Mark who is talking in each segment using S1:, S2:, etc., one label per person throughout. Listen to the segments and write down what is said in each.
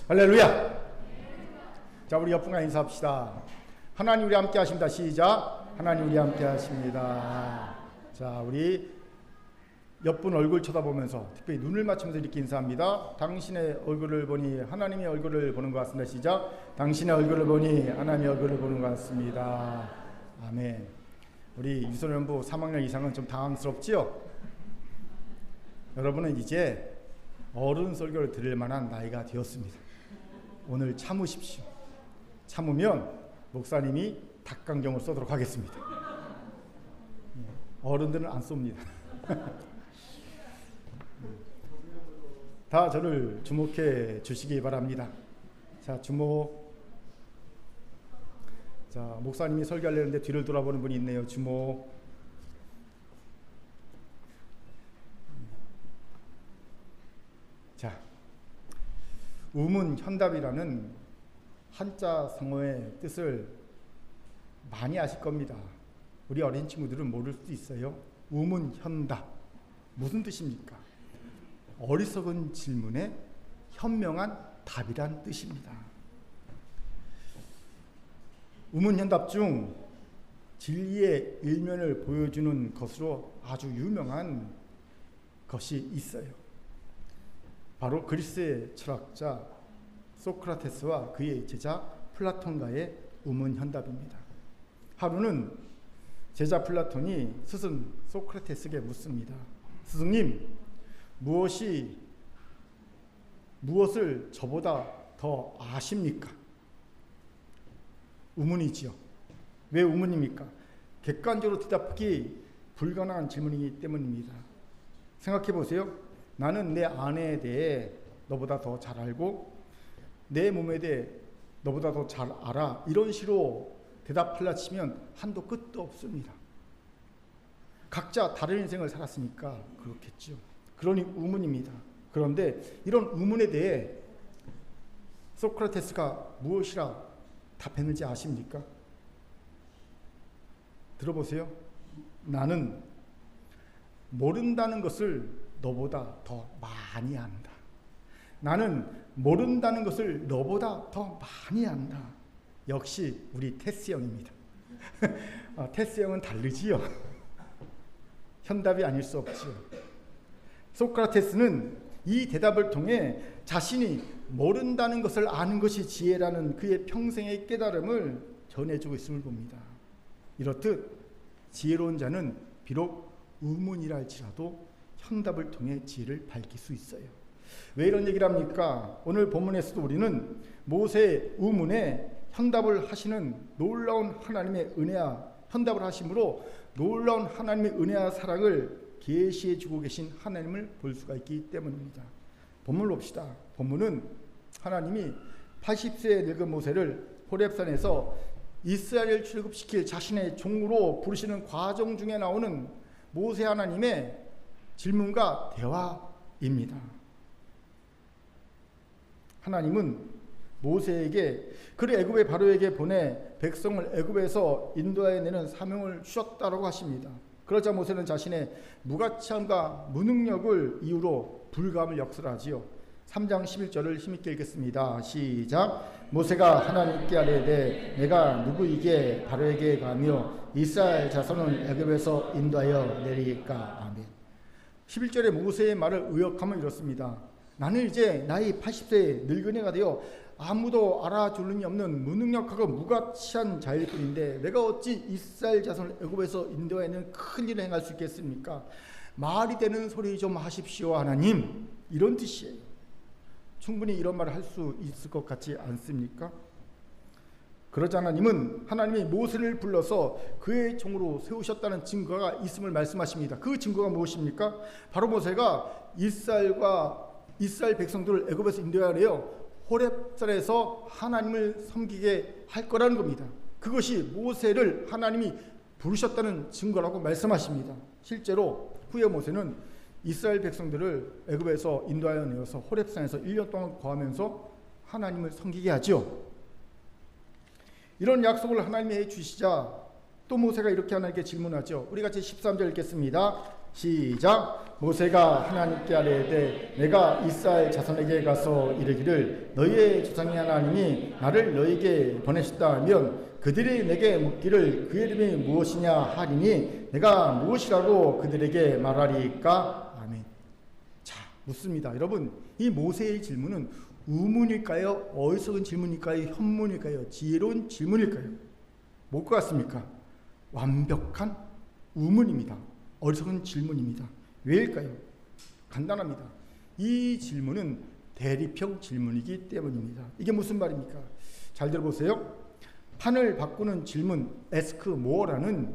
S1: 할렐루야. 자, 우리 옆분과 인사합시다. 하나님 우리 함께 하십니다. 시작. 하나님 우리 함께 하십니다. 자, 우리 옆분 얼굴 쳐다보면서 특별히 눈을 맞추면서 이렇게 인사합니다. 당신의 얼굴을 보니 하나님의 얼굴을 보는 것 같습니다. 시작. 당신의 얼굴을 보니 하나님의 얼굴을 보는 것 같습니다. 아멘. 우리 유소년부 3학년 이상은 좀 당황스럽지요? 여러분은 이제 어른 설교를 들을 만한 나이가 되었습니다. 오늘 참으십시오. 참으면 목사님이 닭강정을 쏘도록 하겠습니다. 어른들은 안 쏩니다. 다 저를 주목해 주시기 바랍니다. 자, 주목. 자, 목사님이 설교하려는데 뒤를 돌아보는 분이 있네요. 주목. 자, 우문현답이라는 한자 성어의 뜻을 많이 아실 겁니다. 우리 어린 친구들은 모를 수도 있어요. 우문현답. 무슨 뜻입니까? 어리석은 질문에 현명한 답이란 뜻입니다. 우문현답 중 진리의 일면을 보여주는 것으로 아주 유명한 것이 있어요. 바로 그리스의 철학자 소크라테스와 그의 제자 플라톤과의 우문현답입니다. 하루는 제자 플라톤이 스승 소크라테스에게 묻습니다. 스승님, 무엇을 저보다 더 아십니까? 우문이지요. 왜 우문입니까? 객관적으로 대답하기 불가능한 질문이기 때문입니다. 생각해 보세요. 나는 내 아내에 대해 너보다 더 잘 알고 내 몸에 대해 너보다 더 잘 알아. 이런 식으로 대답하려 치면 한도 끝도 없습니다. 각자 다른 인생을 살았으니까 그렇겠죠. 그러니 우문입니다. 그런데 이런 우문에 대해 소크라테스가 무엇이라 답했는지 아십니까? 들어보세요. 나는 모른다는 것을 너보다 더 많이 안다. 나는 모른다는 것을 너보다 더 많이 안다. 역시 우리 테스 형입니다. 테스 형은 다르지요. 현답이 아닐 수 없지요. 소크라테스는 이 대답을 통해 자신이 모른다는 것을 아는 것이 지혜라는 그의 평생의 깨달음을 전해주고 있음을 봅니다. 이렇듯 지혜로운 자는 비록 우문이라 할지라도 현답을 통해 지혜를 밝힐 수 있어요. 왜 이런 얘기를 합니까? 오늘 본문에서도 우리는 모세의 우문에 현답을 하시는 놀라운 하나님의 은혜와 현답을 하심으로 놀라운 하나님의 은혜와 사랑을 계시해 주고 계신 하나님을 볼 수가 있기 때문입니다. 본문을 봅시다. 본문은 하나님이 80세에 늙은 모세를 호렙산에서 이스라엘을 출애굽시킬 자신의 종으로 부르시는 과정 중에 나오는 모세 하나님의 질문과 대화입니다. 하나님은 모세에게 그를 애굽의 바로에게 보내 백성을 애굽에서 인도해내는 사명을 주셨다고 하십니다. 그러자 모세는 자신의 무가치함과 무능력을 이유로 불감을 역설하지요. 3장 11절을 힘있게 읽겠습니다. 시작. 모세가 하나님께 아뢰되 내가 누구이기에 바로에게 가며 이스라엘 자손을 애굽에서 인도하여 내리까. 아멘. 11절에 모세의 말을 의역하면 이렇습니다. 나는 이제 나이 80세의 늙은이가 되어 아무도 알아줄 리 없는 무능력하고 무가치한 자일 뿐인데 내가 어찌 이스라엘 자손을 애굽에서 인도하는 큰 일을 행할 수 있겠습니까? 말이 되는 소리 좀 하십시오 하나님. 이런 뜻이에요. 충분히 이런 말을 할 수 있을 것 같지 않습니까? 그러자 하나님은 하나님이 모세를 불러서 그의 종으로 세우셨다는 증거가 있음을 말씀하십니다. 그 증거가 무엇입니까? 바로 모세가 이스라엘 백성들을 애굽에서 인도하래요. 호렙산에서 하나님을 섬기게 할 거라는 겁니다. 그것이 모세를 하나님이 부르셨다는 증거라고 말씀하십니다. 실제로 후에 모세는 이스라엘 백성들을 애굽에서 인도하여 내어서 호렙산에서 1년 동안 거하면서 하나님을 섬기게 하죠. 이런 약속을 하나님이 해주시자 또 모세가 이렇게 하나님께 질문하죠. 우리 같이 13절 읽겠습니다. 시작. 모세가 하나님께 아뢰되 내가 이스라엘 자손에게 가서 이르기를 너희의 조상의 하나님이 나를 너희에게 보내셨다 하면 그들이 내게 묻기를 그 이름이 무엇이냐 하리니 내가 무엇이라고 그들에게 말하리까? 아멘. 자, 묻습니다. 여러분, 이 모세의 질문은 의문일까요? 어리석은 질문일까요? 현문일까요? 지혜로운 질문일까요? 뭘 것 같습니까? 완벽한 의문입니다. 어리석은 질문입니다. 왜일까요? 간단합니다. 이 질문은 대립형 질문이기 때문입니다. 이게 무슨 말입니까? 잘 들어보세요. 판을 바꾸는 질문, Ask More라는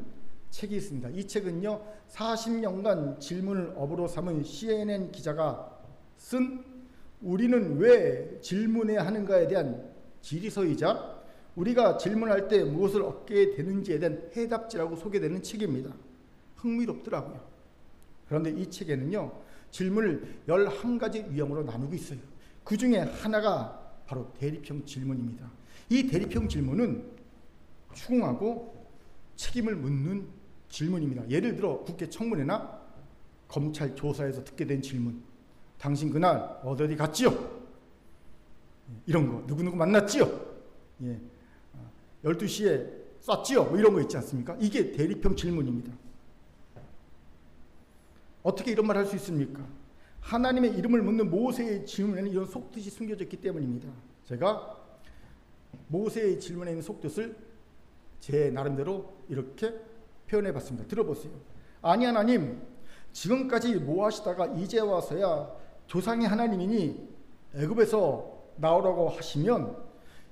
S1: 책이 있습니다. 이 책은요, 40년간 질문을 업으로 삼은 CNN 기자가 쓴 우리는 왜 질문해야 하는가에 대한 질의서이자 우리가 질문할 때 무엇을 얻게 되는지에 대한 해답지라고 소개되는 책입니다. 흥미롭더라고요. 그런데 이 책에는요, 질문을 11가지 유형으로 나누고 있어요. 그 중에 하나가 바로 대립형 질문입니다. 이 대립형 질문은 추궁하고 책임을 묻는 질문입니다. 예를 들어 국회 청문회나 검찰 조사에서 듣게 된 질문. 당신 그날 어디 갔지요? 이런 거. 누구누구 만났지요? 예. 12시에 쐈지요? 뭐 이런 거 있지 않습니까? 이게 대립형 질문입니다. 어떻게 이런 말 할 수 있습니까? 하나님의 이름을 묻는 모세의 질문에는 이런 속뜻이 숨겨져 있기 때문입니다. 제가 모세의 질문에 있는 속뜻을 제 나름대로 이렇게 표현해 봤습니다. 들어보세요. 아니 하나님, 지금까지 뭐 하시다가 이제 와서야 조상의 하나님이니 애굽에서 나오라고 하시면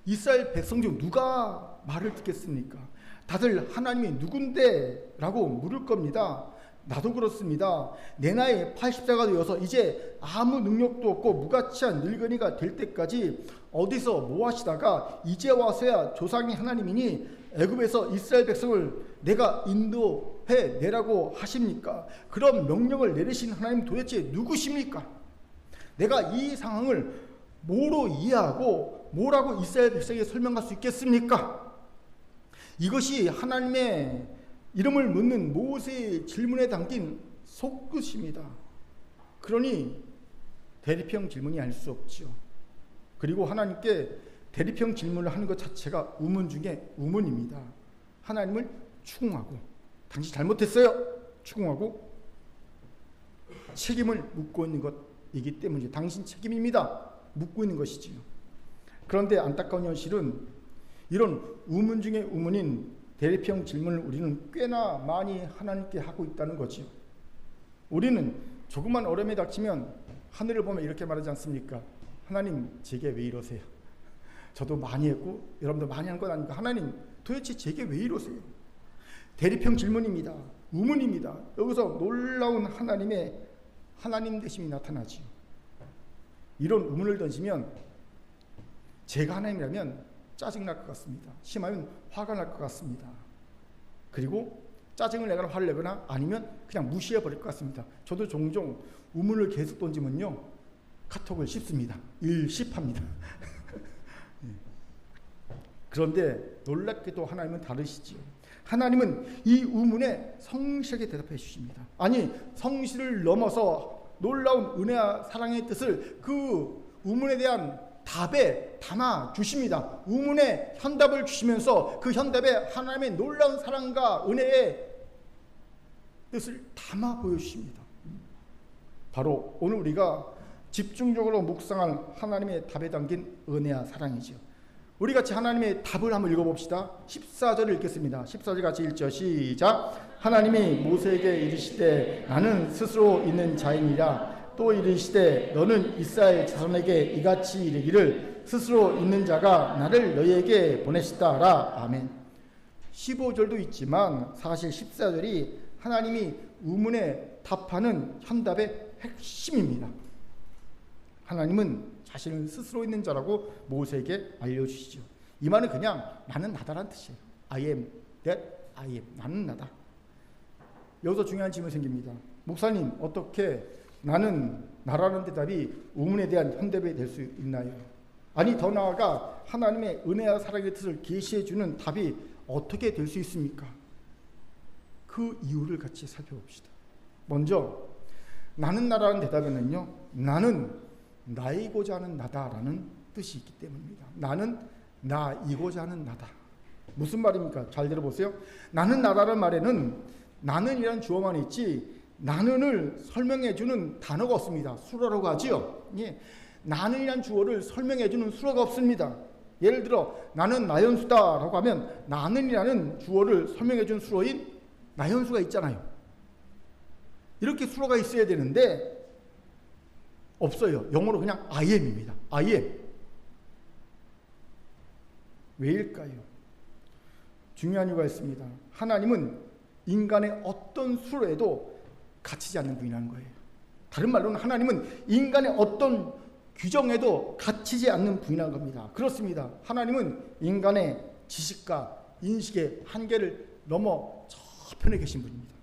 S1: 이스라엘 백성 중 누가 말을 듣겠습니까? 다들 하나님이 누군데? 라고 물을 겁니다. 나도 그렇습니다. 내 나이 80세가 되어서 이제 아무 능력도 없고 무가치한 늙은이가 될 때까지 어디서 뭐 하시다가 이제 와서야 조상의 하나님이니 애굽에서 이스라엘 백성을 내가 인도해 내라고 하십니까? 그런 명령을 내리신 하나님 도대체 누구십니까? 내가 이 상황을 뭐로 이해하고 뭐라고 이스라엘 백성에게 설명할 수 있겠습니까? 이것이 하나님의 이름을 묻는 모세의 질문에 담긴 속뜻입니다. 그러니 대립형 질문이 아닐 수 없지요. 그리고 하나님께 대립형 질문을 하는 것 자체가 의문 중에 의문입니다. 하나님을 추궁하고 당신 잘못했어요. 추궁하고 책임을 묻고 있는 것이기 때문이죠. 당신 책임입니다. 묻고 있는 것이지요. 그런데 안타까운 현실은 이런 의문 중에 의문인 대립형 질문을 우리는 꽤나 많이 하나님께 하고 있다는 거지요. 우리는 조그만 어려움이 닥치면 하늘을 보면 이렇게 말하지 않습니까? 하나님, 제게 왜 이러세요? 저도 많이 했고 여러분도 많이 한 건 아닙니까? 하나님, 도대체 제게 왜 이러세요? 대립형 질문입니다. 의문입니다. 여기서 놀라운 하나님의 하나님 되심이 나타나지요. 이런 의문을 던지면 제가 하나님이라면 짜증날 것 같습니다. 심하면 화가 날 것 같습니다. 그리고 짜증을 내거나 화를 내거나 아니면 그냥 무시해버릴 것 같습니다. 저도 종종 의문을 계속 던지면요, 카톡을 씹습니다. 일십합니다. 그런데 놀랍게도 하나님은 다르시지요. 하나님은 이 의문에 성실하게 대답해 주십니다. 아니, 성실을 넘어서 놀라운 은혜와 사랑의 뜻을 그 의문에 대한 답에 담아 주십니다. 의문의 현답을 주시면서 그 현답에 하나님의 놀라운 사랑과 은혜의 뜻을 담아 보여주십니다. 바로 오늘 우리가 집중적으로 묵상할 하나님의 답에 담긴 은혜와 사랑이죠. 우리 같이 하나님의 답을 한번 읽어봅시다. 14절을 읽겠습니다. 14절 같이 읽죠. 시작. 하나님이 모세에게 이르시되 나는 스스로 있는 자이니라. 또 이르시되 너는 이스라엘 자손에게 이같이 이르기를 스스로 있는 자가 나를 너희에게 보내시다라. 아멘. 15절도 있지만 사실 14절이 하나님이 의문에 답하는 현답의 핵심입니다. 하나님은 자신은 스스로 있는 자라고 모세에게 알려주시죠. 이 말은 그냥 나는 나다라는 뜻이에요. I am that I am. 나는 나다. 여기서 중요한 질문이 생깁니다. 목사님, 어떻게 나는 나라는 대답이 의문에 대한 현답이 될 수 있나요? 아니, 더 나아가 하나님의 은혜와 사랑의 뜻을 계시해주는 답이 어떻게 될 수 있습니까? 그 이유를 같이 살펴봅시다. 먼저 나는 나라는 대답에는요, 나는 나이고자 하는 나다라는 뜻이 있기 때문입니다. 나는 나이고자 하는 나다. 무슨 말입니까? 잘 들어보세요. 나는 나라는 말에는 나는이라는 주어만 있지 나는을 설명해주는 단어가 없습니다. 수로라고 하지요. 예. 나는이라는 주어를 설명해주는 수로가 없습니다. 예를 들어 나는 나연수다라고 하면 나는이라는 주어를 설명해주는 수로인 나연수가 있잖아요. 이렇게 수로가 있어야 되는데 없어요. 영어로 그냥 I am입니다. I am. 왜일까요? 중요한 이유가 있습니다. 하나님은 인간의 어떤 수로에도 갇히지 않는 분이라는 거예요. 다른 말로는 하나님은 인간의 어떤 규정에도 갇히지 않는 분이라는 겁니다. 그렇습니다. 하나님은 인간의 지식과 인식의 한계를 넘어 저편에 계신 분입니다.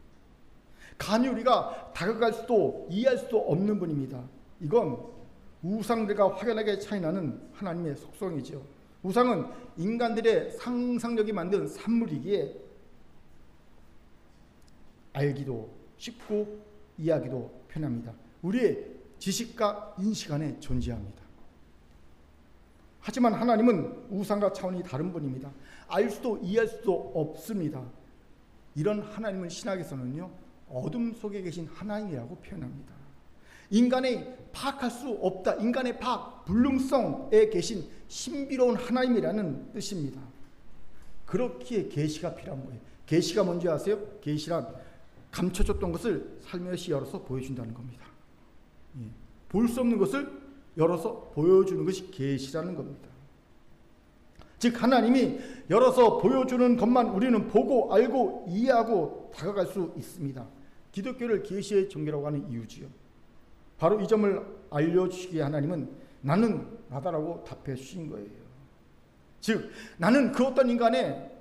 S1: 감히 우리가 다가갈 수도 이해할 수도 없는 분입니다. 이건 우상들과 확연하게 차이나는 하나님의 속성이죠. 우상은 인간들의 상상력이 만든 산물이기에 알기도 쉽고 이해하기도 편합니다. 우리의 지식과 인식 안에 존재합니다. 하지만 하나님은 우상과 차원이 다른 분입니다. 알 수도 이해할 수도 없습니다. 이런 하나님을 신학에서는요, 어둠 속에 계신 하나님이라고 표현합니다. 인간의 파악할 수 없다. 인간의 파악, 불능성에 계신 신비로운 하나님이라는 뜻입니다. 그렇기에 계시가 필요한 거예요. 계시가 뭔지 아세요? 계시란 감춰졌던 것을 살며시 열어서 보여준다는 겁니다. 예. 볼 수 없는 것을 열어서 보여주는 것이 계시라는 겁니다. 즉 하나님이 열어서 보여주는 것만 우리는 보고 알고 이해하고 다가갈 수 있습니다. 기독교를 계시의 종교라고 하는 이유지요. 바로 이 점을 알려주시기에 하나님은 나는 나다라고 답해 주신 거예요. 즉 나는 그 어떤 인간의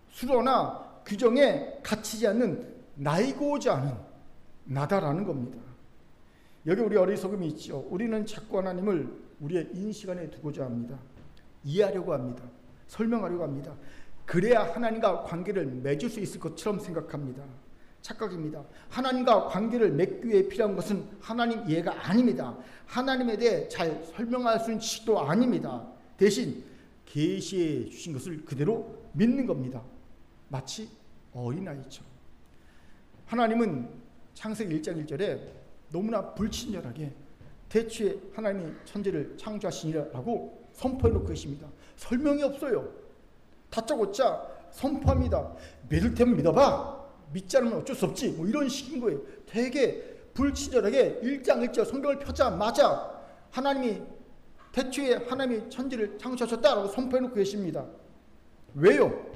S1: 수로나 규정에 갇히지 않는 나이고자 하는 나다라는 겁니다. 여기 우리 어리석음이 있죠. 우리는 자꾸 하나님을 우리의 인식 안에 두고자 합니다. 이해하려고 합니다. 설명하려고 합니다. 그래야 하나님과 관계를 맺을 수 있을 것처럼 생각합니다. 착각입니다. 하나님과 관계를 맺기 위해 필요한 것은 하나님 이해가 아닙니다. 하나님에 대해 잘 설명할 수 있는 지식도 아닙니다. 대신 계시해 주신 것을 그대로 믿는 겁니다. 마치 어린아이처럼. 하나님은 창세기 1장 1절에 너무나 불친절하게 대초에 하나님이 천지를 창조하시니라고 선포해 놓고 계십니다. 설명이 없어요. 다짜고짜 선포합니다. 믿을 테면 믿어봐. 믿지 않으면 어쩔 수 없지. 뭐 이런 식인 거예요. 되게 불친절하게 1장 1절 성경을 펴자마자 하나님이 대초에 하나님이 천지를 창조하셨다라고 선포해 놓고 계십니다. 왜요?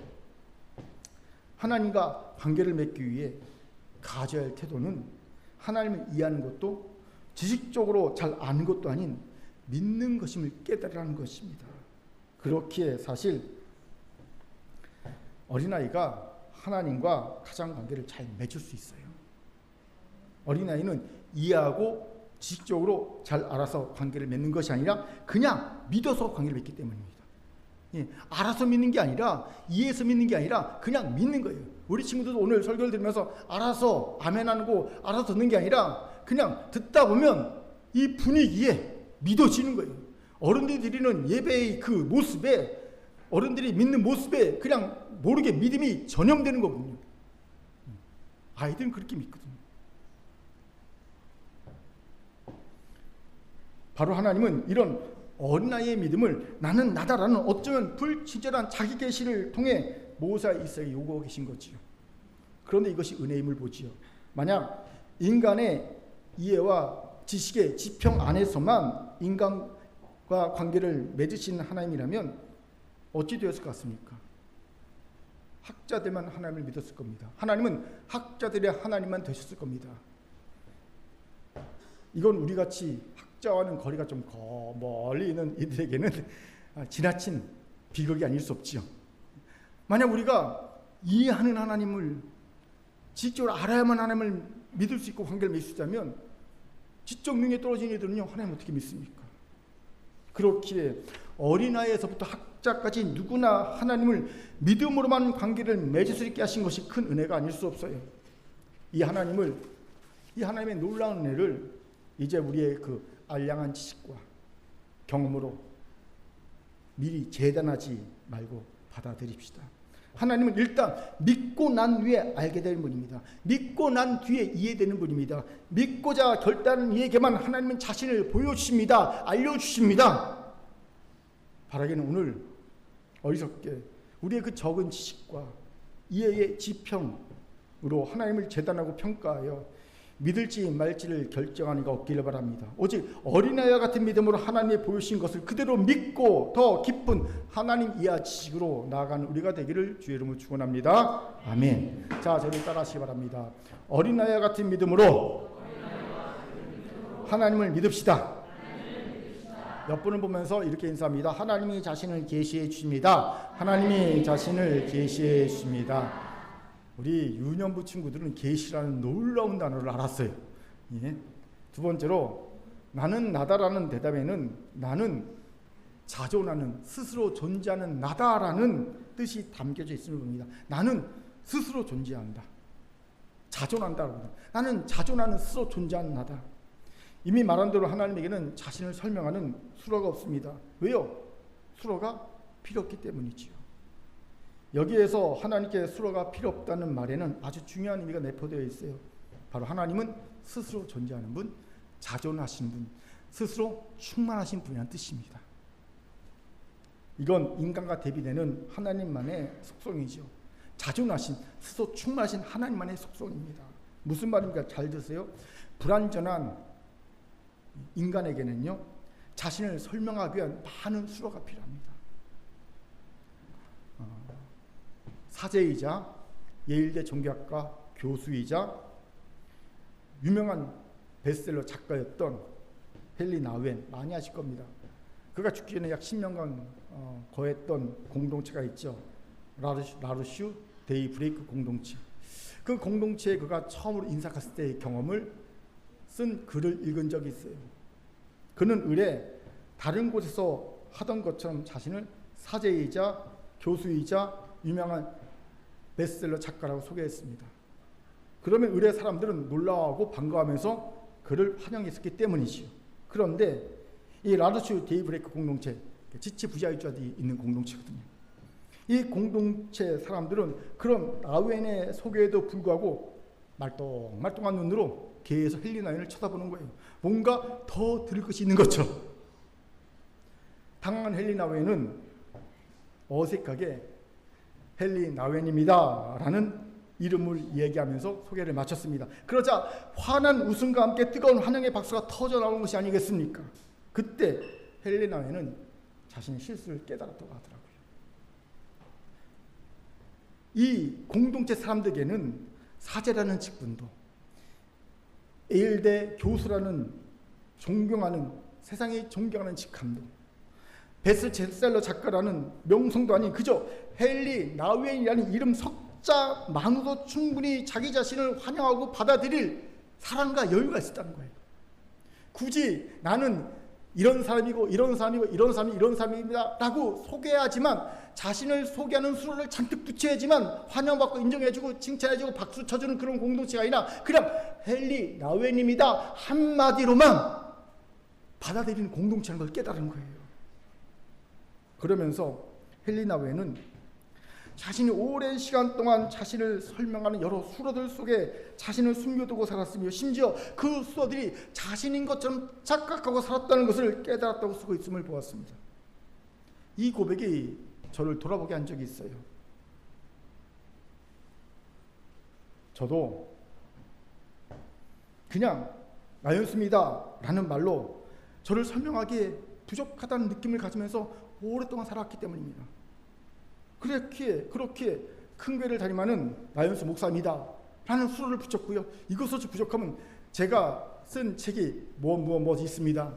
S1: 하나님과 관계를 맺기 위해 가져야 할 태도는 하나님을 이해하는 것도 지식적으로 잘 아는 것도 아닌 믿는 것임을 깨달으라는 것입니다. 그렇기에 사실 어린아이가 하나님과 가장 관계를 잘 맺을 수 있어요. 어린아이는 이해하고 지식적으로 잘 알아서 관계를 맺는 것이 아니라 그냥 믿어서 관계를 맺기 때문입니다. 예, 알아서 믿는 게 아니라 이해해서 믿는 게 아니라 그냥 믿는 거예요. 우리 친구들도 오늘 설교를 들으면서 알아서 아멘하고 알아서 듣는 게 아니라 그냥 듣다 보면 이 분위기에 믿어지는 거예요. 어른들이 드리는 예배의 그 모습에 어른들이 믿는 모습에 그냥 모르게 믿음이 전염되는 거거든요. 아이들은 그렇게 믿거든요. 바로 하나님은 이런 어린아이의 믿음을 나는 나다라는 어쩌면 불친절한 자기 계시를 통해 모세와 이스라엘에게 요구하고 계신 거지요. 그런데 이것이 은혜임을 보지요. 만약 인간의 이해와 지식의 지평 안에서만 인간과 관계를 맺으시는 하나님이라면 어찌 되었을 것 같습니까? 학자들만 하나님을 믿었을 겁니다. 하나님은 학자들의 하나님만 되셨을 겁니다. 이건 우리같이 학자와는 거리가 좀 멀리 있는 이들에게는 지나친 비극이 아닐 수 없지요. 만약 우리가 이해하는 하나님을 지적으로 알아야만 하나님을 믿을 수 있고 관계를 맺을 수 있다면 지적 능력이 떨어진 이들은요 하나님 어떻게 믿습니까? 그렇기에 어린아이에서부터 학자까지 누구나 하나님을 믿음으로만 관계를 맺을 수 있게 하신 것이 큰 은혜가 아닐 수 없어요. 이 하나님을 이 하나님의 놀라운 은혜를 이제 우리의 그 알량한 지식과 경험으로 미리 재단하지 말고 받아들입시다. 하나님은 일단 믿고 난 후에 알게 될 분입니다. 믿고 난 뒤에 이해되는 분입니다. 믿고자 결단한 이에게만 하나님은 자신을 보여주십니다. 알려주십니다. 바라기는 오늘 어리석게 우리의 그 적은 지식과 이해의 지평으로 하나님을 재단하고 평가하여 믿을지 말지를 결정하는 이가 없기를 바랍니다. 오직 어린아이와 같은 믿음으로 하나님이 보여주신 것을 그대로 믿고 더 깊은 하나님 이하 지식으로 나아가는 우리가 되기를 주의 이름으로 축원합니다. 아멘. 자, 저를 따라하시기 바랍니다. 어린아이와 같은 믿음으로 하나님을 믿읍시다. 옆분을 보면서 이렇게 인사합니다. 하나님이 자신을 계시해 주십니다. 하나님이 자신을 계시해 주십니다. 우리 유년부 친구들은 계시라는 놀라운 단어를 알았어요. 예. 두 번째로 나는 나다라는 대답에는 나는 자존하는, 스스로 존재하는 나다라는 뜻이 담겨져 있음을 봅니다. 나는 스스로 존재한다. 자존한다. 나는 자존하는, 스스로 존재하는 나다. 이미 말한 대로 하나님에게는 자신을 설명하는 수로가 없습니다. 왜요? 수로가 필요 없기 때문이지요. 여기에서 하나님께 수로가 필요 없다는 말에는 아주 중요한 의미가 내포되어 있어요. 바로 하나님은 스스로 존재하는 분, 자존하신 분, 스스로 충만하신 분이라는 뜻입니다. 이건 인간과 대비되는 하나님만의 속성이죠. 자존하신, 스스로 충만하신 하나님만의 속성입니다. 무슨 말입니까? 잘 드세요. 불완전한 인간에게는요, 자신을 설명하기 위한 많은 수로가 필요합니다. 사제이자 예일대 종교학과 교수이자 유명한 베스트셀러 작가였던 헨리 나우엔, 많이 아실 겁니다. 그가 죽기 전에 약 10년간 거했던 공동체가 있죠. 라르슈 데이브레이크 공동체. 그 공동체에 그가 처음으로 인사 갔을 때의 경험을 쓴 글을 읽은 적이 있어요. 그는 을에 다른 곳에서 하던 것처럼 자신을 사제이자 교수이자 유명한 베스트셀러 작가라고 소개했습니다. 그러면 의뢰 사람들은 놀라워하고 반가워하면서 그를 환영했었기 때문이지요. 그런데 이 라르슈 데이브레이크 공동체, 지체부자유자들이 있는 공동체거든요. 이 공동체 사람들은 그런 나우엔의 소개에도 불구하고 말똥말똥한 눈으로 계속 헨리 나우엔을 쳐다보는 거예요. 뭔가 더 들을 것이 있는 것처럼. 당황한 헨리 나우엔은 어색하게 헨리 나우엔입니다 라는 이름을 얘기하면서 소개를 마쳤습니다. 그러자 환한 웃음과 함께 뜨거운 환영의 박수가 터져 나오는 것이 아니겠습니까? 그때 헨리 나우엔은 자신의 실수를 깨달았다고 하더라고요. 이 공동체 사람들에게는 사제라는 직분도, 예일대 교수라는 존경하는, 세상이 존경하는 직함도, 베스트셀러 작가라는 명성도 아닌 그저 헨리 나우엔이라는 이름 석자만으로도 충분히 자기 자신을 환영하고 받아들일 사랑과 여유가 있었다는 거예요. 굳이 나는 이런 사람이고 이런 사람이고 이런 사람이 이런 사람입니다 라고 소개하지만, 자신을 소개하는 수로를 잔뜩 붙여야지만 환영받고 인정해주고 칭찬해주고 박수 쳐주는 그런 공동체가 아니라 그냥 헨리 나우엔입니다 한마디로만 받아들이는 공동체라는 걸 깨달은 거예요. 그러면서 헨리 나우엔은 자신이 오랜 시간 동안 자신을 설명하는 여러 수로들 속에 자신을 숨겨두고 살았으며, 심지어 그 수로들이 자신인 것처럼 착각하고 살았다는 것을 깨달았다고 쓰고 있음을 보았습니다. 이 고백이 저를 돌아보게 한 적이 있어요. 저도 그냥 나였습니다 라는 말로 저를 설명하기에 부족하다는 느낌을 가지면서 오랫동안 살았기 때문입니다. 그렇게 큰 교회를 다니면은 나연수 목사입니다 라는 수로를 붙였고요. 이것도 부족하면 제가 쓴 책이 무엇 있습니다.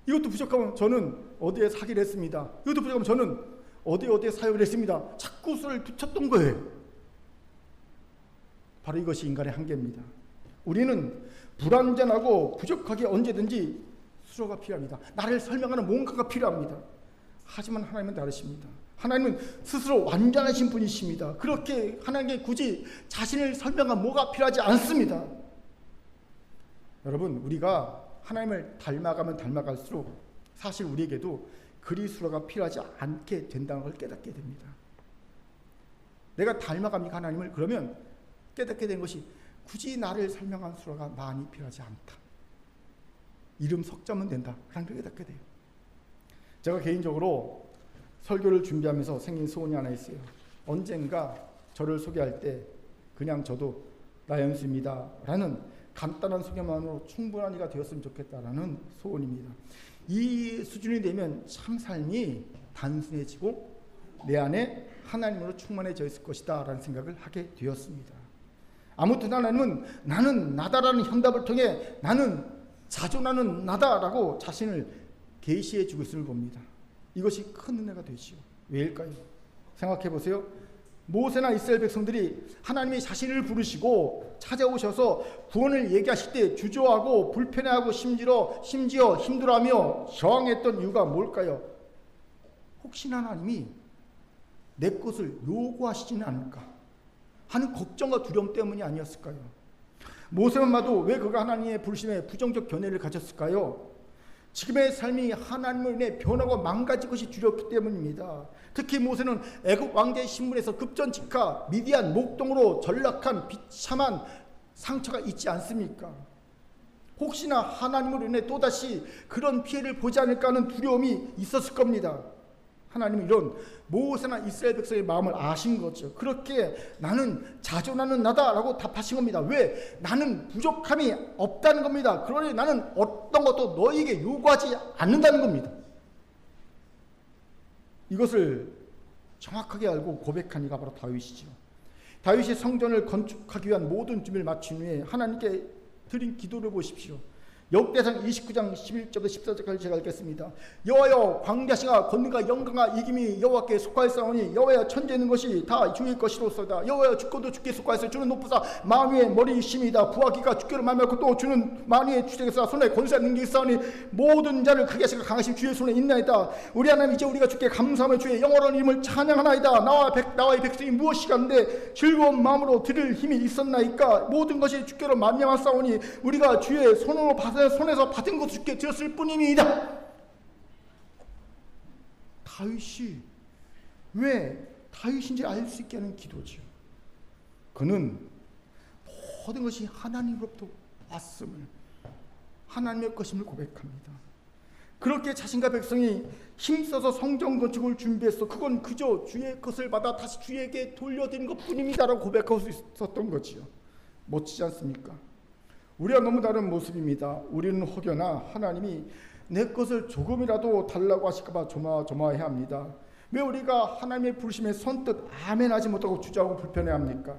S1: 이것도 부족하면 저는 어디에 사기를 했습니다. 이것도 부족하면 저는 어디에 사역을 했습니다. 자꾸 수를 붙였던 거예요. 바로 이것이 인간의 한계입니다. 우리는 불완전하고 부족하게 언제든지 수로가 필요합니다. 나를 설명하는 뭔가가 필요합니다. 하지만 하나님은 다르십니다. 하나님은 스스로 완전하신 분이십니다. 그렇게 하나님께 굳이 자신을 설명한 뭐가 필요하지 않습니다. 여러분, 우리가 하나님을 닮아가면 닮아갈수록 사실 우리에게도 그리스도가 필요하지 않게 된다는 걸 깨닫게 됩니다. 내가 닮아갑니까 하나님을? 그러면 깨닫게 된 것이 굳이 나를 설명한 수로가 많이 필요하지 않다. 이름 석자면 된다. 라는 걸 깨닫게 돼요. 제가 개인적으로 설교를 준비하면서 생긴 소원이 하나 있어요. 언젠가 저를 소개할 때 그냥 저도 나연수입니다 라는 간단한 소개만으로 충분한 이가 되었으면 좋겠다라는 소원입니다. 이 수준이 되면 참 삶이 단순해지고 내 안에 하나님으로 충만해져 있을 것이다 라는 생각을 하게 되었습니다. 아무튼 하나님은 나는 나다라는 현답을 통해 나는 자존하는 나다라고 자신을 계시해 주고 있음을 봅니다. 이것이 큰 은혜가 되지요. 왜일까요? 생각해 보세요. 모세나 이스라엘 백성들이 하나님이 자신을 부르시고 찾아오셔서 구원을 얘기하실 때 주저하고 불편해하고 심지어 힘들어하며 저항했던 이유가 뭘까요? 혹시나 하나님이 내 것을 요구하시지는 않을까 하는 걱정과 두려움 때문이 아니었을까요? 모세만 봐도 왜 그가 하나님의 부르심에 부정적 견해를 가졌을까요? 지금의 삶이 하나님을 인해 변하고 망가질 것이 두렵기 때문입니다. 특히 모세는 애굽 왕자의 신분에서 급전직하 미디안 목동으로 전락한 비참한 상처가 있지 않습니까? 혹시나 하나님으로 인해 또다시 그런 피해를 보지 않을까 하는 두려움이 있었을 겁니다. 하나님은 이런 모세나 이스라엘 백성의 마음을 아신 거죠. 그렇게 나는 자존하는 나다라고 답하신 겁니다. 왜? 나는 부족함이 없다는 겁니다. 그러니 나는 어떤 것도 너희에게 요구하지 않는다는 겁니다. 이것을 정확하게 알고 고백한 이가 바로 다윗이죠. 다윗이 성전을 건축하기 위한 모든 준비를 마친 후에 하나님께 드린 기도를 보십시오. 역대상 29장 11절부터 14절까지 제가 읽겠습니다. 여호와여, 광야시가 권능과 영광과 이김이 여호와께 속하였사오니 여호와여, 천지에 있는 것이 다 주의 것이로소이다. 여호와여, 주권도 주께 속하였으니 주는 높으사 만유의 머리이심이다. 부하기가 주께로 말미암고 또 주는 만유의 주제에서 손에 권세와 능력이 있사오니 모든 자를 크게 하시고 강하신 주의 손에 있나이다. 우리 하나님, 이제 우리가 주께 감사하며 주의 영원한 이름을 찬양하나이다. 나와의 백성이 무엇이간데 즐거운 마음으로 드릴 힘이 있었나이까. 모든 것이 주께로 말미암았사오니 우리가 주의 손에서 받은 것을 주께 드렸을 뿐이니이다. 다윗이 왜 다윗인지 알 수 있게 하는 기도죠. 그는 모든 것이 하나님으로부터 왔음을, 하나님의 것임을 고백합니다. 그렇게 자신과 백성이 힘써서 성전 건축을 준비했어. 그건 그저 주의 것을 받아 다시 주에게 돌려드린 것뿐입니다라고 고백할 수 있었던 거지요. 멋지지 않습니까? 우리와 너무 다른 모습입니다. 우리는 혹여나 하나님이 내 것을 조금이라도 달라고 하실까봐 조마조마해야 합니다. 왜 우리가 하나님의 부르심에 선뜻 아멘하지 못하고 주저하고 불편해합니까?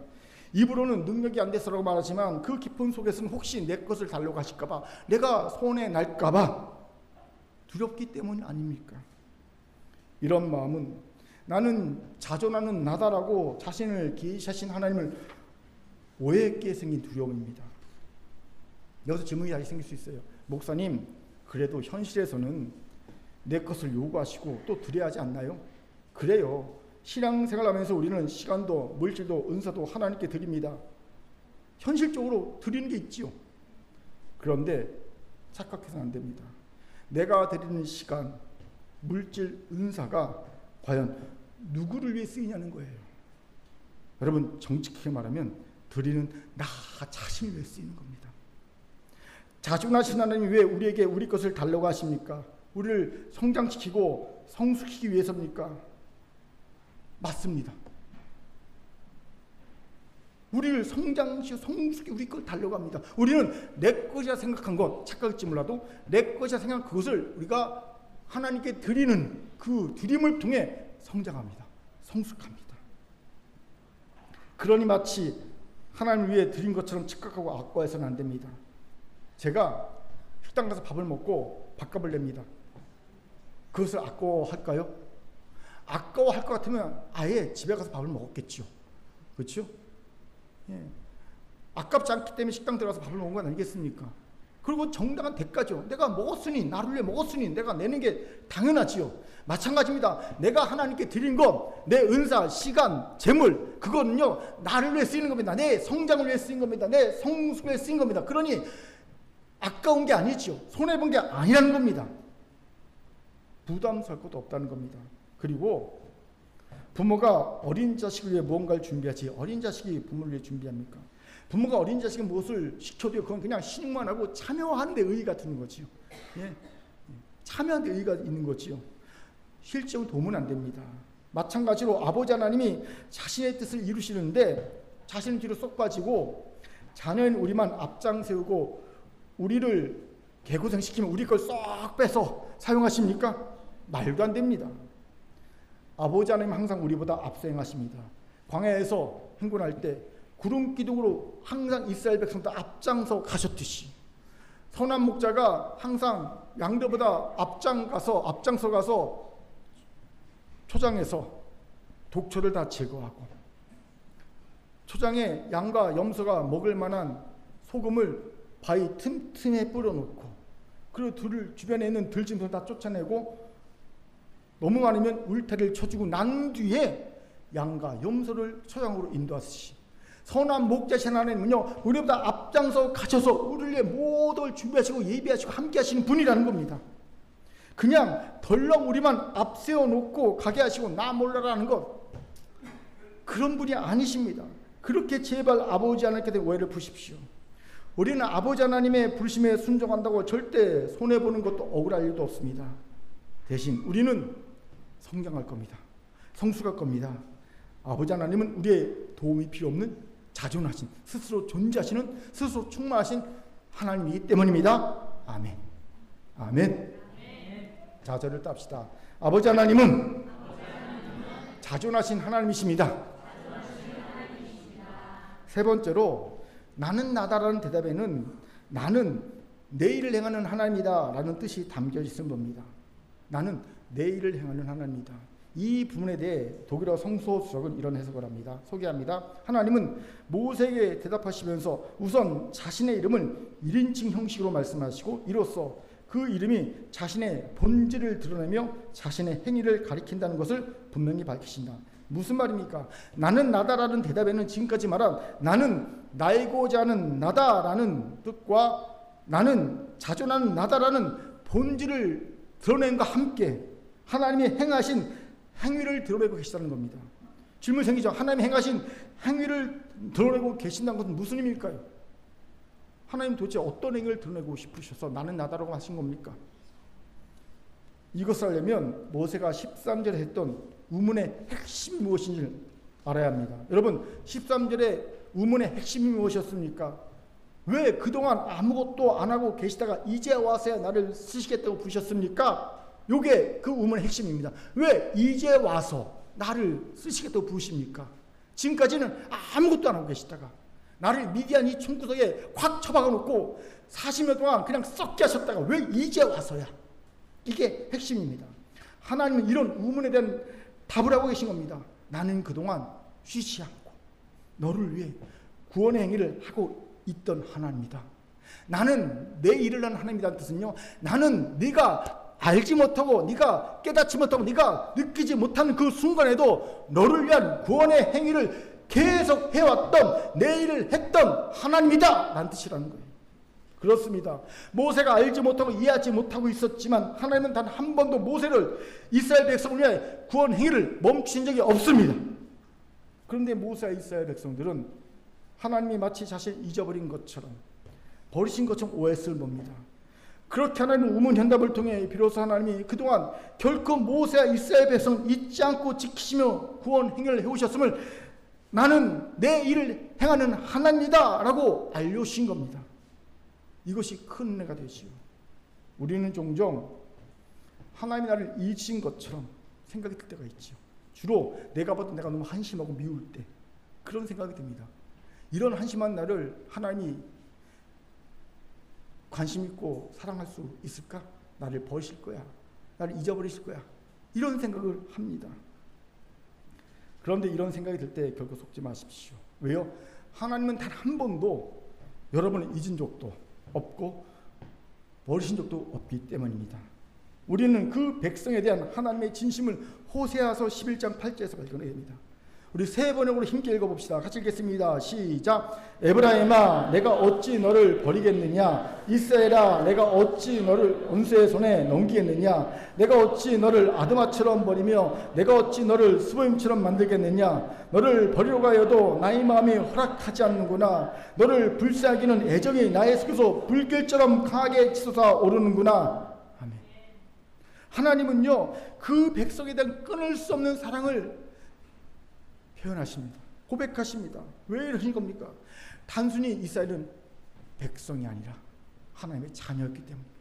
S1: 입으로는 능력이 안 돼서라고 말하지만 그 깊은 속에서는 혹시 내 것을 달라고 하실까봐, 내가 손해 날까봐 두렵기 때문 아닙니까? 이런 마음은 나는 자존하는 나다라고 자신을 계시하신 하나님을 오해했기에 생긴 두려움입니다. 여기서 질문이 다시 생길 수 있어요. 목사님, 그래도 현실에서는 내 것을 요구하시고 또 드려야 하지 않나요? 그래요. 신앙생활 하면서 우리는 시간도 물질도 은사도 하나님께 드립니다. 현실적으로 드리는 게 있지요. 그런데 착각해서는 안 됩니다. 내가 드리는 시간, 물질, 은사가 과연 누구를 위해 쓰이냐는 거예요. 여러분, 정직하게 말하면 드리는 나 자신을 위해 쓰이는 겁니다. 자존하신 하나님이 왜 우리에게 우리 것을 달라고 하십니까? 우리를 성장시키고 성숙시키기 위해서입니까? 맞습니다. 우리를 성장시키고 성숙시키기 우리 걸 달라고 합니다. 우리는 내 것이라 생각한 것, 착각일지 몰라도 내 것이라 생각한 그것을 우리가 하나님께 드리는 그 드림을 통해 성장합니다. 성숙합니다. 그러니 마치 하나님을 위해 드린 것처럼 착각하고 악과해서는 안 됩니다. 제가 식당 가서 밥을 먹고 밥값을 냅니다. 그것을 아까워할까요? 아까워할 것 같으면 아예 집에 가서 밥을 먹었겠죠. 그렇죠? 예. 아깝지 않기 때문에 식당 들어가서 밥을 먹은 건 아니겠습니까? 그리고 정당한 대가죠. 내가 먹었으니, 나를 위해 먹었으니 내가 내는 게 당연하지요. 마찬가지입니다. 내가 하나님께 드린 것, 내 은사, 시간, 재물, 그거는요 나를 위해 쓰이는 겁니다. 내 성장을 위해 쓰인 겁니다. 내 성숙을 위해 쓰인 겁니다. 그러니 아까운 게 아니지요. 손해본 게 아니라는 겁니다. 부담스러울 것도 없다는 겁니다. 그리고 부모가 어린 자식을 위해 무언가를 준비하지 어린 자식이 부모를 위해 준비합니까? 부모가 어린 자식이 무엇을 시켜도 그건 그냥 신용만 하고 참여하는 데 의의가 드는 거지요. 예. 참여하는 데 의의가 있는 거지요. 실제로 도움은 안 됩니다. 마찬가지로 아버지 하나님이 자신의 뜻을 이루시는데 자신은 뒤로 쏙 빠지고 자녀인 우리만 앞장 세우고 우리를 개고생시키면 우리 걸 쏙 빼서 사용하십니까? 말도 안 됩니다. 아버지 하나님 항상 우리보다 앞서 행하십니다. 광야에서 행군할 때 구름 기둥으로 항상 이스라엘 백성들 앞장서 가셨듯이 선한 목자가 항상 양들보다 앞장서 가서 초장에서 독초를 다 제거하고 초장에 양과 염소가 먹을 만한 소금을 바위 틈틈에 뿌려놓고 그리고 들을 주변에 있는 들짐승을 다 쫓아내고 너무 많으면 울타리를 쳐주고 난 뒤에 양과 염소를 초장으로 인도하시지 선한 목자신 하나님은요 우리보다 앞장서 가셔서 우리를 위해 모든 걸 준비하시고 예비하시고 함께 하시는 분이라는 겁니다. 그냥 덜렁 우리만 앞세워 놓고 가게 하시고 나 몰라라는 것 그런 분이 아니십니다. 그렇게 제발 아버지 하나님께 오해를 푸십시오. 우리는 아버지 하나님의 부르심에 순종한다고 절대 손해보는 것도 억울할 일도 없습니다. 대신 우리는 성장할 겁니다. 성숙할 겁니다. 아버지 하나님은 우리의 도움이 필요 없는 자존하신 스스로 존재하시는 스스로 충만하신 하나님이기 때문입니다. 아멘. 아멘. 자, 저를 땁시다. 아버지 하나님은 자존하신 하나님이십니다. 세 번째로 나는 나다라는 대답에는 나는 내 일을 행하는 하나님이다 라는 뜻이 담겨 있는 겁니다. 나는 내 일을 행하는 하나님이다. 이 부분에 대해 독일어 성소수석은 이런 해석을 합니다. 소개합니다. 하나님은 모세에게 대답하시면서 우선 자신의 이름을 1인칭 형식으로 말씀하시고 이로써 그 이름이 자신의 본질을 드러내며 자신의 행위를 가리킨다는 것을 분명히 밝히신다. 무슨 말입니까? 나는 나다라는 대답에는 지금까지 말한 나는 날고자 하는 나다라는 뜻과 나는 자존하는 나다라는 본질을 드러낸과 함께 하나님이 행하신 행위를 드러내고 계시다는 겁니다. 질문이 생기죠. 하나님이 행하신 행위를 드러내고 계신다는 것은 무슨 의미일까요? 하나님 도대체 어떤 행위를 드러내고 싶으셔서 나는 나다라고 하신 겁니까? 이것을 하려면 모세가 13절에 했던 우문의 핵심이 무엇인지를 알아야 합니다. 여러분 13절의 우문의 핵심이 무엇이었습니까? 왜 그동안 아무것도 안 하고 계시다가 이제 와서야 나를 쓰시겠다고 부르셨습니까? 요게 그 우문의 핵심입니다. 왜 이제 와서 나를 쓰시겠다고 부르십니까? 지금까지는 아무것도 안 하고 계시다가 나를 미디안 이 총구석에 확 처박아 놓고 40년 동안 그냥 썩게 하셨다가 왜 이제 와서야? 이게 핵심입니다. 하나님은 이런 우문에 대한 답을 하고 계신 겁니다. 나는 그동안 쉬지 않고 너를 위해 구원의 행위를 하고 있던 하나님이다. 나는 내 일을 하는 하나님이라는 뜻은요. 나는 네가 알지 못하고 네가 깨닫지 못하고 네가 느끼지 못하는 그 순간에도 너를 위한 구원의 행위를 계속 해왔던 내 일을 했던 하나님이다 라는 뜻이라는 거예요. 그렇습니다. 모세가 알지 못하고 이해하지 못하고 있었지만 하나님은 단 한 번도 모세를 이스라엘 백성을 위해 구원 행위를 멈춘 적이 없습니다. 그런데 모세와 이스라엘 백성들은 하나님이 마치 자신을 잊어버린 것처럼 버리신 것처럼 오해를 봅니다. 그렇게 하나님은 우문현답을 통해 비로소 하나님이 그동안 결코 모세와 이스라엘 백성을 잊지 않고 지키시며 구원 행위를 해오셨음을 나는 내 일을 행하는 하나님이다 라고 알려주신 겁니다. 이것이 큰 은혜가 되지요. 우리는 종종 하나님이 나를 잊으신 것처럼 생각이 들 때가 있죠. 주로 내가 봐도 내가 너무 한심하고 미울 때 그런 생각이 듭니다. 이런 한심한 나를 하나님이 관심 있고 사랑할 수 있을까? 나를 버리실 거야. 나를 잊어버리실 거야. 이런 생각을 합니다. 그런데 이런 생각이 들 때 결코 속지 마십시오. 왜요? 하나님은 단 한 번도 여러분을 잊은 적도 없고 버리신 적도 없기 때문입니다. 우리는 그 백성에 대한 하나님의 진심을 호세아서 11장 8절에서 발견해야 됩니다. 우리 세 번역으로 힘께 읽어봅시다. 같이 읽겠습니다. 시작. 에브라임아 내가 어찌 너를 버리겠느냐. 이스라엘아 내가 어찌 너를 원수의 손에 넘기겠느냐. 내가 어찌 너를 아드마처럼 버리며 내가 어찌 너를 스보임처럼 만들겠느냐. 너를 버리러 가여도 나의 마음이 허락하지 않는구나. 너를 불쌍하기는 애정이 나의 속에서 불길처럼 강하게 치솟아 오르는구나. 아멘. 하나님은요 그 백성에 대한 끊을 수 없는 사랑을 표현하십니다. 고백하십니다. 왜 이러신 겁니까? 단순히 이스라엘은 백성이 아니라 하나님의 자녀였기 때문입니다.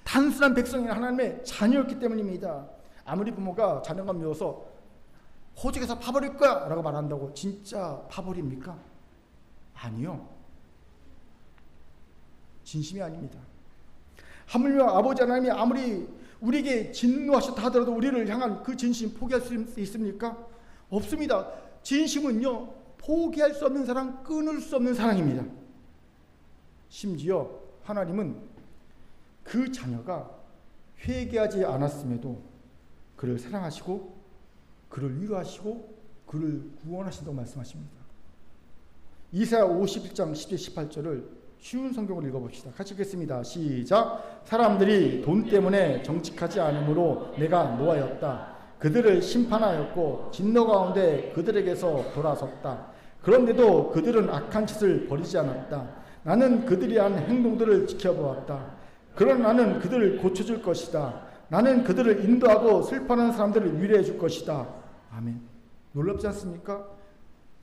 S1: 단순한 백성이 아니라 하나님의 자녀였기 때문입니다. 아무리 부모가 자녀가 미워서 호적에서 파버릴 거야 라고 말한다고 진짜 파버립니까? 아니요. 진심이 아닙니다. 하물며 아버지 하나님이 아무리 우리에게 진노하셨다 하더라도 우리를 향한 그 진심 포기할 수 있습니까? 없습니다. 진심은요 포기할 수 없는 사랑, 끊을 수 없는 사랑입니다. 심지어 하나님은 그 자녀가 회개하지 않았음에도 그를 사랑하시고 그를 위로하시고 그를 구원하신다고 말씀하십니다. 이사야 51장 10절 18절을 쉬운 성경을 읽어봅시다. 같이 읽겠습니다. 시작. 사람들이 돈 때문에 정직하지 않으므로 내가 노하였다. 그들을 심판하였고 진노 가운데 그들에게서 돌아섰다. 그런데도 그들은 악한 짓을 버리지 않았다. 나는 그들이 한 행동들을 지켜보았다. 그러나 나는 그들을 고쳐줄 것이다. 나는 그들을 인도하고 슬퍼하는 사람들을 위로해 줄 것이다. 아멘. 놀랍지 않습니까?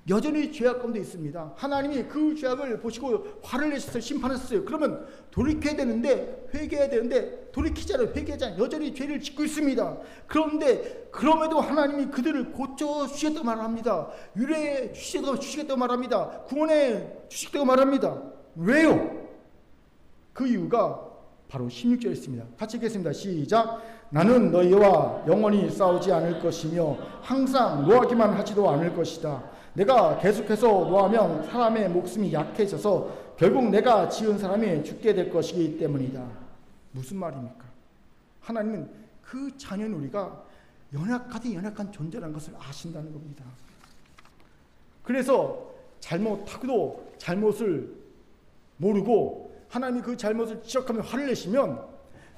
S1: 여전히 죄악 가운데 있습니다. 하나님이 그 죄악을 보시고 화를 내셨어요. 심판하셨어요. 그러면 돌이켜야 되는데, 회개해야 되는데 돌이키지 않아요. 회개하지 않아요. 여전히 죄를 짓고 있습니다. 그런데 그럼에도 하나님이 그들을 고쳐주시겠다고 말합니다. 위로해 주시겠다고 말합니다. 구원해 주시겠다고 말합니다. 왜요? 그 이유가 바로 16절에 있습니다. 같이 읽겠습니다. 시작. 나는 너희와 영원히 싸우지 않을 것이며 항상 노하기만 하지도 않을 것이다. 내가 계속해서 노하면 사람의 목숨이 약해져서 결국 내가 지은 사람이 죽게 될 것이기 때문이다. 무슨 말입니까? 하나님은 그 자녀는 우리가 연약한 존재라는 것을 아신다는 겁니다. 그래서 잘못하고도 잘못을 모르고 하나님이 그 잘못을 지적하며 화를 내시면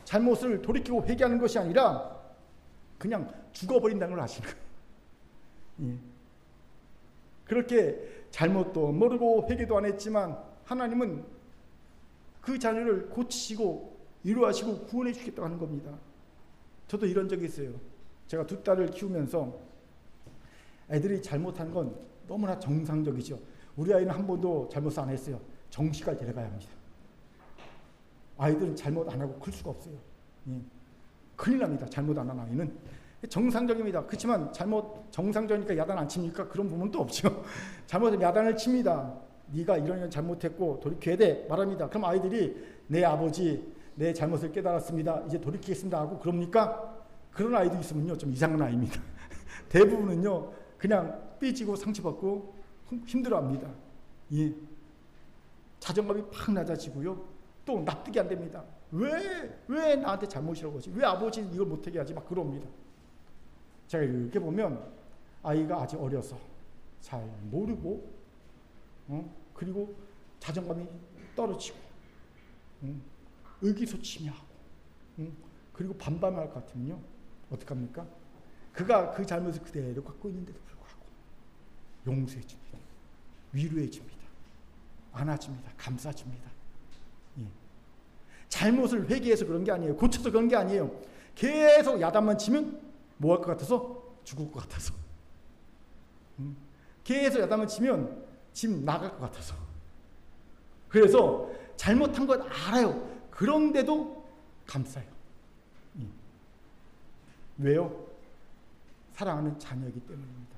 S1: 잘못을 돌이키고 회개하는 것이 아니라 그냥 죽어버린다는 걸 아시는 거예요. 예. 그렇게 잘못도 모르고 회개도 안 했지만 하나님은 그 자녀를 고치시고 위로하시고 구원해 주겠다고 하는 겁니다. 저도 이런 적이 있어요. 제가 두 딸을 키우면서 애들이 잘못한 건 너무나 정상적이죠. 우리 아이는 한 번도 잘못 안 했어요. 정시까지 데려가야 합니다. 아이들은 잘못 안 하고 클 수가 없어요. 예. 큰일 납니다. 잘못 안 한 아이는. 정상적입니다. 그렇지만 정상적이니까 야단 안 칩니까? 그런 부분도 없죠. 잘못하면 야단을 칩니다. 네가 이런 잘못했고 돌이켜야 돼 말합니다. 그럼 아이들이 내 아버지 내 잘못을 깨달았습니다. 이제 돌이키겠습니다 하고 그럽니까? 그런 아이도 있으면요 좀 이상한 아이입니다. 대부분은요 그냥 삐지고 상처받고 힘들어합니다. 예. 자존감이 팍 낮아지고요. 또 납득이 안 됩니다. 왜 나한테 잘못이라고 하지? 왜 아버지는 이걸 못하게 하지? 막 그럽니다. 제가 이렇게 보면 아이가 아직 어려서 잘 모르고 그리고 자존감이 떨어지고 의기소침해하고 그리고 반발할 것 같으면요 어떡합니까? 그가 그 잘못을 그대로 갖고 있는데도 불구하고 용서해 줍니다. 위로해 줍니다. 안아줍니다. 감싸줍니다. 예. 잘못을 회개해서 그런 게 아니에요. 고쳐서 그런 게 아니에요. 계속 야단만 치면 뭐 할 것 같아서? 죽을 것 같아서. 계속 야단만 치면 집 나갈 것 같아서. 그래서 잘못한 건 알아요. 그런데도 감싸요. 왜요? 사랑하는 자녀이기 때문입니다.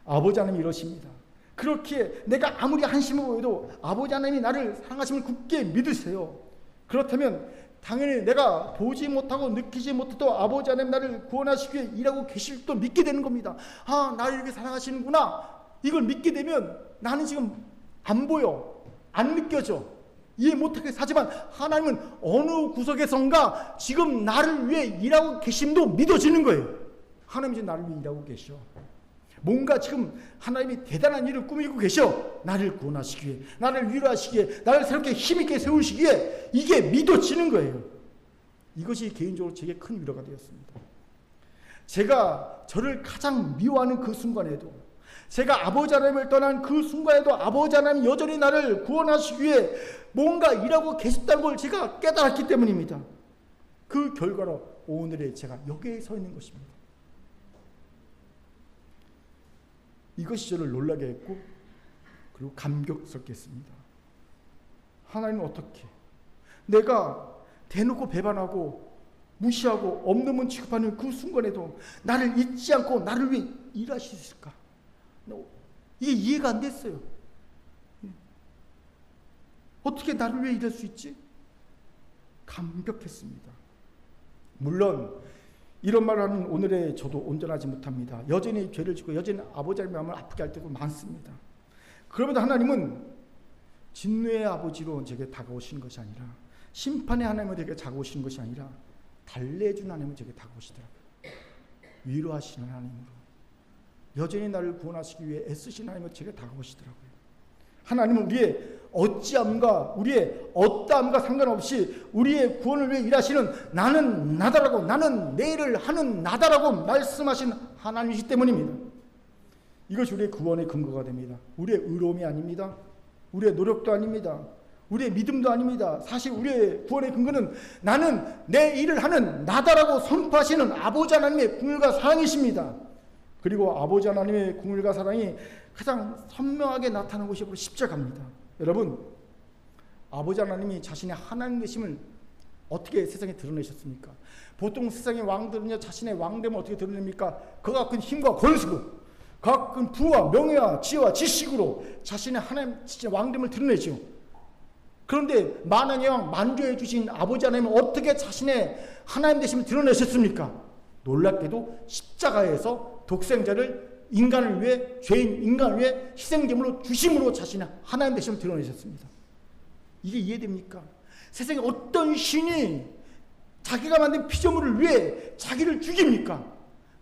S1: 아버지 하나님이 이러십니다. 그렇게 내가 아무리 한심해 보여도 아버지 하나님이 나를 사랑하심을 굳게 믿으세요. 그렇다면 당연히 내가 보지 못하고 느끼지 못해도 아버지 하나님 나를 구원하시기 위해 일하고 계실 또 믿게 되는 겁니다. 아, 나를 이렇게 사랑하시는구나. 이걸 믿게 되면 나는 지금 안 보여. 안 느껴져. 이해 못하게 사지만 하나님은 어느 구석에선가 지금 나를 위해 일하고 계심도 믿어지는 거예요. 하나님이 지금 나를 위해 일하고 계셔. 뭔가 지금 하나님이 대단한 일을 꾸미고 계셔. 나를 구원하시기에, 나를 위로하시기에, 나를 새롭게 힘있게 세우시기에 이게 믿어지는 거예요. 이것이 개인적으로 제게 큰 위로가 되었습니다. 제가 저를 가장 미워하는 그 순간에도, 제가 아버지 하나님을 떠난 그 순간에도 아버지 하나님 여전히 나를 구원하시기 위해 뭔가 일하고 계셨다는 걸 제가 깨달았기 때문입니다. 그 결과로 오늘의 제가 여기에 서 있는 것입니다. 이것이 저를 놀라게 했고 그리고 감격스럽게 했습니다. 하나님은 어떻게 내가 대놓고 배반하고 무시하고 없는 분 취급하는 그 순간에도 나를 잊지 않고 나를 위해 일하실까? 이게 이해가 안 됐어요. 어떻게 나를 위해 일할 수 있지? 감격했습니다. 물론 이런 말을 하는 오늘의 저도 온전하지 못합니다. 여전히 죄를 짓고 여전히 아버지 하나님의 마음을 아프게 할 때도 많습니다. 그럼에도 하나님은 진노의 아버지로 제게 다가오시는 것이 아니라, 심판의 하나님으로 제게 다가오시는 것이 아니라 달래주는 하나님으로 제게 다가오시더라고요. 위로하시는 하나님으로, 여전히 나를 구원하시기 위해 애쓰시는 하나님으로 제게 다가오시더라고요. 하나님은 우리의 어찌함과 우리의 어떠함과 상관없이 우리의 구원을 위해 일하시는 나는 나다라고, 나는 내 일을 하는 나다라고 말씀하신 하나님이시기 때문입니다. 이것이 우리의 구원의 근거가 됩니다. 우리의 의로움이 아닙니다. 우리의 노력도 아닙니다. 우리의 믿음도 아닙니다. 사실 우리의 구원의 근거는 나는 내 일을 하는 나다라고 선포하시는 아버지 하나님의 긍휼과 사랑이십니다. 그리고 아버지 하나님의 긍휼과 사랑이 가장 선명하게 나타나는 것이 바로 십자가입니다. 여러분, 아버지 하나님이 자신의 하나님 되심을 어떻게 세상에 드러내셨습니까? 보통 세상의 왕들은요, 자신의 왕됨을 어떻게 드러냅니까? 그가 큰 힘과 권수로, 그가 큰 부와 명예와 지혜와 지식으로 자신의 하나님 왕됨을 드러내죠. 그런데 만왕의 왕 만주해 주신 아버지 하나님은 어떻게 자신의 하나님 되심을 드러내셨습니까? 놀랍게도 십자가에서 독생자를 인간을 위해, 죄인 인간을 위해 희생제물로 주심으로 자신의 하나님 되심을 드러내셨습니다. 이게 이해됩니까? 세상에 어떤 신이 자기가 만든 피조물을 위해 자기를 죽입니까?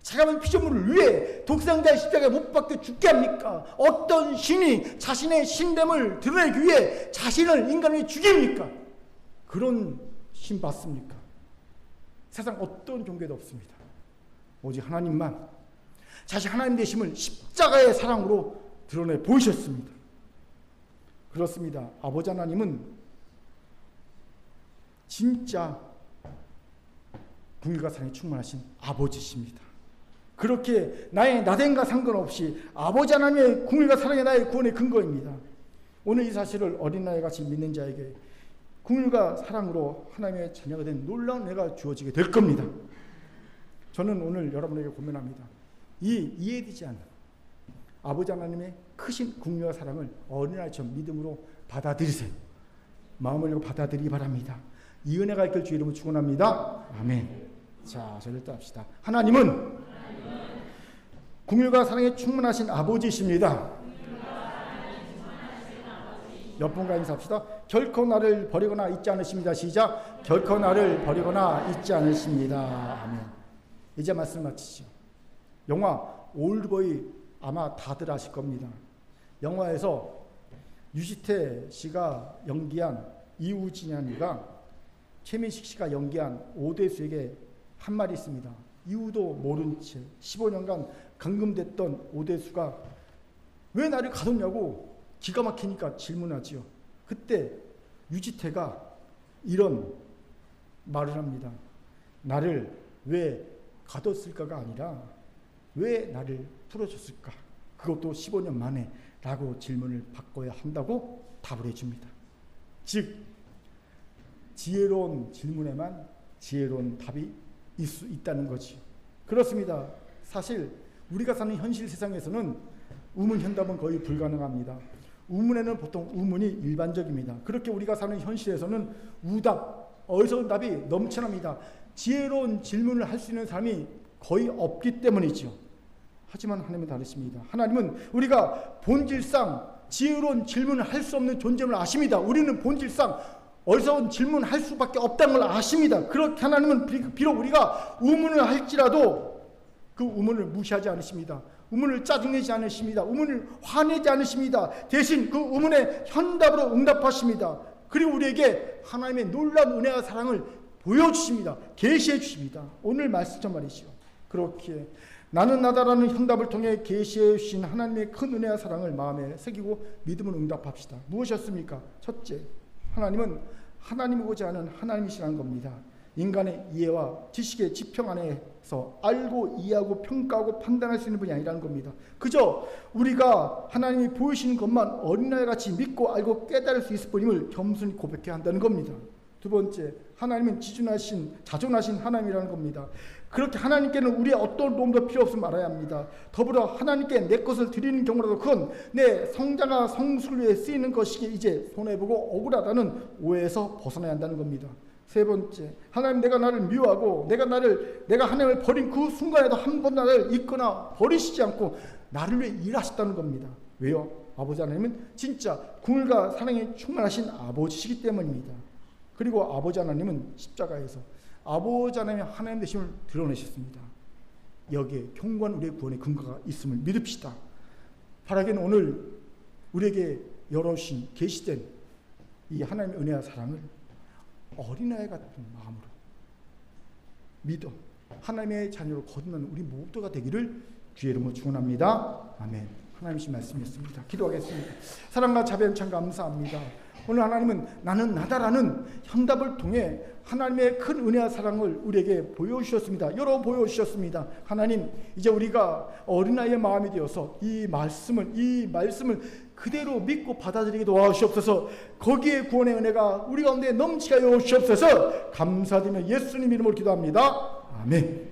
S1: 자기가 만든 피조물을 위해 독생자의 십자가에 못 박혀 죽게 합니까? 어떤 신이 자신의 신됨을 드러내기 위해 자신을 인간을 위해 죽입니까? 그런 신 봤습니까? 세상 어떤 종교에도 없습니다. 오직 하나님만 자신 하나님 되심을 십자가의 사랑으로 드러내 보이셨습니다. 그렇습니다. 아버지 하나님은 진짜 긍휼과 사랑이 충만하신 아버지십니다. 그렇게 나의 나됨과 상관없이 아버지 하나님의 긍휼과 사랑이 나의 구원의 근거입니다. 오늘 이 사실을 어린아이같이 믿는 자에게 긍휼과 사랑으로 하나님의 자녀가 된 놀라운 은혜가 주어지게 될 겁니다. 저는 오늘 여러분에게 고민합니다. 이 이해되지 않는 아버지 하나님의 크신 긍휼과 사랑을 어린아이처럼 믿음으로 받아들이세요. 마음을 열고 받아들이기 바랍니다. 이 은혜가 있길 주 이름으로 축원합니다. 아멘. 자, 저를 따합시다. 하나님은 긍휼과 사랑에 충만하신 아버지이십니다. 옆분과 인사합시다. 결코 나를 버리거나 잊지 않으십니다. 시작. 결코 나를 버리거나 잊지 않으십니다. 아멘. 이제 말씀 마치죠. 영화 올드보이 아마 다들 아실 겁니다. 영화에서 유지태 씨가 연기한 이우진이가 최민식 씨가 연기한 오대수에게 한 말이 있습니다. 이유도 모른 채 15년간 감금됐던 오대수가 왜 나를 가뒀냐고 기가 막히니까 질문하지요. 그때 유지태가 이런 말을 합니다. 나를 왜 가뒀을까가 아니라 왜 나를 풀어줬을까? 그것도 15년 만에 라고 질문을 바꿔야 한다고 답을 해줍니다. 즉 지혜로운 질문에만 지혜로운 답이 있다는 거지. 그렇습니다. 사실 우리가 사는 현실 세상에서는 우문현답은 거의 불가능합니다. 우문에는 보통 우문이 일반적입니다. 그렇게 우리가 사는 현실에서는 우답, 어리석은 답이 넘쳐납니다. 지혜로운 질문을 할 수 있는 사람이 거의 없기 때문이죠. 하지만 하나님은 다르십니다. 하나님은 우리가 본질상 지혜로운 질문을 할 수 없는 존재임을 아십니다. 우리는 본질상 어리석은 질문을 할 수밖에 없다는 걸 아십니다. 그렇게 하나님은 비록 우리가 우문을 할지라도 그 우문을 무시하지 않으십니다. 우문을 짜증내지 않으십니다. 우문을 화내지 않으십니다. 대신 그 우문에 현답으로 응답하십니다. 그리고 우리에게 하나님의 놀라운 은혜와 사랑을 보여주십니다. 계시해 주십니다. 오늘 말씀처럼 말이죠. 그렇기에 나는 나다라는 현답을 통해 계시해 주신 하나님의 큰 은혜와 사랑을 마음에 새기고 믿음으로 응답합시다. 무엇이었습니까? 첫째, 하나님은 하나님이고자 하는 하나님이시라는 겁니다. 인간의 이해와 지식의 지평 안에서 알고 이해하고 평가하고 판단할 수 있는 분이 아니라는 겁니다. 그저 우리가 하나님이 보이시는 것만 어린아이같이 믿고 알고 깨달을 수 있을 뿐임을 겸손히 고백해야 한다는 겁니다. 두 번째, 하나님은 자존하신 하나님이라는 겁니다. 그렇게 하나님께는 우리의 어떤 도움도 필요 없음을 알아야 합니다. 더불어 하나님께 내 것을 드리는 경우라도 그건 내 성장과 성숙을 위해 쓰이는 것이기에 이제 손해보고 억울하다는 오해에서 벗어나야 한다는 겁니다. 세 번째, 하나님 내가 나를 미워하고 내가 하나님을 버린 그 순간에도 한 번 나를 잊거나 버리시지 않고 나를 위해 일하셨다는 겁니다. 왜요? 아버지 하나님은 진짜 궁일과 사랑이 충만하신 아버지시기 때문입니다. 그리고 아버지 하나님은 십자가에서 아버지 하나님의 하나님 되심을 드러내셨습니다. 여기에 견고한 우리의 구원의 근거가 있음을 믿읍시다. 바라기는 오늘 우리에게 열어주신 계시된 이 하나님의 은혜와 사랑을 어린아이 같은 마음으로 믿어 하나님의 자녀로 거듭나는 우리 모두가 되기를 주의 이름으로 축원합니다. 아멘. 하나님의 말씀이었습니다. 기도하겠습니다. 사랑과 자비는 참 감사합니다. 오늘 하나님은 나는 나다라는 현답을 통해 하나님의 큰 은혜와 사랑을 우리에게 보여주셨습니다. 여러 보여주셨습니다. 하나님, 이제 우리가 어린아이의 마음이 되어서 이 말씀을 그대로 믿고 받아들이게 도와주시옵소서. 거기에 구원의 은혜가 우리 가운데 넘치게 하여 주시옵소서. 감사드리며 예수님 이름으로 기도합니다. 아멘.